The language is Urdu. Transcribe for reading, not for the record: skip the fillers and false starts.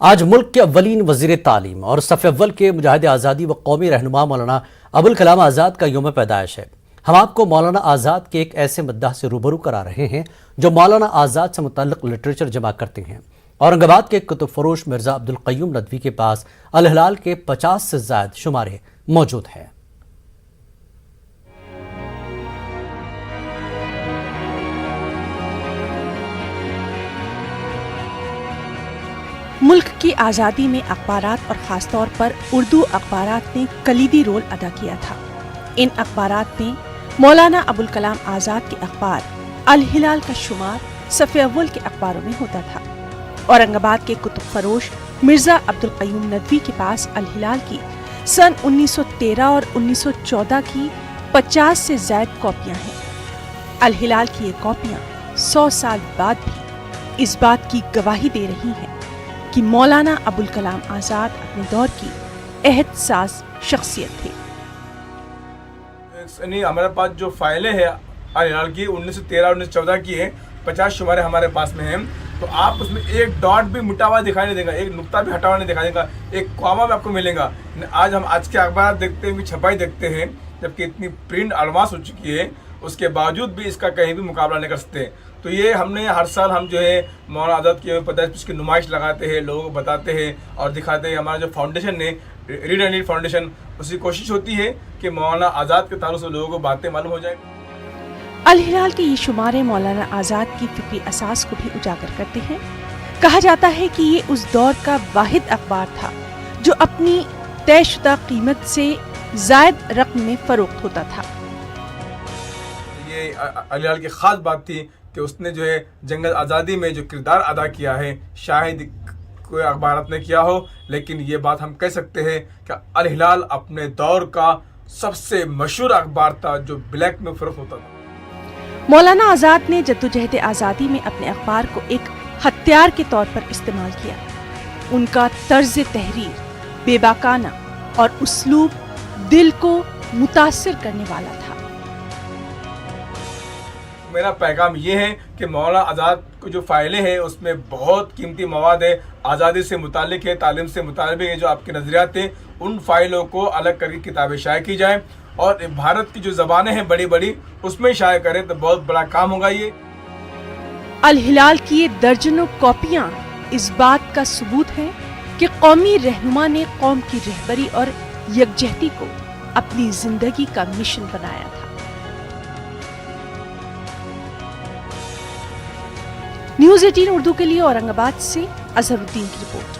آج ملک کے اولین وزیر تعلیم اور صف اول کے مجاہد آزادی و قومی رہنما مولانا ابوالکلام آزاد کا یوم پیدائش ہے۔ ہم آپ کو مولانا آزاد کے ایک ایسے مداح سے روبرو کرا رہے ہیں جو مولانا آزاد سے متعلق لٹریچر جمع کرتے ہیں۔ اورنگ آباد کے کتب فروش مرزا عبدالقیوم ندوی کے پاس الہلال کے 50 سے زائد شمارے موجود ہیں۔ ملک کی آزادی میں اخبارات اور خاص طور پر اردو اخبارات نے کلیدی رول ادا کیا تھا۔ ان اخبارات میں مولانا ابوالکلام آزاد کے اخبار الہلال کا شمار صف اول کے اخباروں میں ہوتا تھا۔ اورنگ آباد کے کتب فروش مرزا عبدالقیوم ندوی کے پاس الہلال کی سن 1913 اور 1914 کی 50 سے زائد کاپیاں ہیں۔ الہلال کی یہ کاپیاں 100 سال بعد بھی اس بات کی گواہی دے رہی ہیں کہ مولانا ابوالکلام آزاد اپنے دور کی عہد ساز شخصیت تھے۔ ہمارے پاس جو فائلیں ہیں الہلال کی 1913 1914 کی ہیں، 50 شمارے ہمارے پاس میں ہیں، تو آپ اس میں ایک ڈاٹ بھی مٹا ہوا دکھائی نہیں دے گا، ایک نقطہ بھی ہٹا ہوا نہیں دکھائی دے گا، ایک کاما بھی آپ کو ملے گا۔ آج کے اخبارات دیکھتے ہیں، چھپائی دیکھتے ہیں، جبکہ اتنی پرنٹ ایڈوانس ہو چکی ہے، اس کے باوجود بھی اس کا کہیں بھی مقابلہ نہیں کر سکتے۔ تو یہ ہم نے ہر سال ہم جو ہے مولانا آزاد کی پیدائش کی نمائش لگاتے ہیں، لوگوں کو بتاتے ہیں اور دکھاتے ہیں۔ ہمارا جو فاؤنڈیشن ہے ریڈ اینڈ ریڈ فاؤنڈیشن، اس کی کوشش ہوتی ہے کہ مولانا آزاد کے تعلق سے لوگوں کو باتیں معلوم ہو جائیں۔ الہلال کے یہ شمارے مولانا آزاد کی فکری اساس کو بھی اجاگر کرتے ہیں۔ کہا جاتا ہے کہ یہ اس دور کا واحد اخبار تھا جو اپنی طے شدہ قیمت سے زائد رقم میں فروخت ہوتا تھا۔ یہ الہلال کی خاص بات تھی کہ اس نے جو ہے جنگ آزادی میں جو کردار ادا کیا ہے، شاید کوئی اخبارات نے کیا ہو، لیکن یہ بات ہم کہہ سکتے ہیں کہ الہلال اپنے دور کا سب سے مشہور اخبار تھا جو بلیک میں فروخت ہوتا تھا۔ مولانا آزاد نے جدوجہد آزادی میں اپنے اخبار کو ایک ہتھیار کے طور پر استعمال کیا۔ ان کا طرز تحریر بے باکانہ اور اسلوب دل کو متاثر کرنے والا تھا۔ میرا پیغام یہ ہے کہ مولانا آزاد کو جو فائلیں ہیں اس میں بہت قیمتی مواد ہے، آزادی سے متعلق ہے، تعلیم سے متعلق ہے، جو آپ کے نظریات ہیں ان فائلوں کو الگ کر کے کتابیں شائع کی جائیں اور بھارت کی جو زبانیں ہیں بڑی بڑی اس میں شائع کریں تو بہت بڑا کام ہوگا۔ یہ الہلال کی یہ درجنوں کاپیاں اس بات کا ثبوت ہے کہ قومی رہنما نے قوم کی رہبری اور یکجہتی کو اپنی زندگی کا مشن بنایا تھا۔ نیوز 18 اردو کے لیے اورنگ آباد سے اظہر الدین کی رپورٹ۔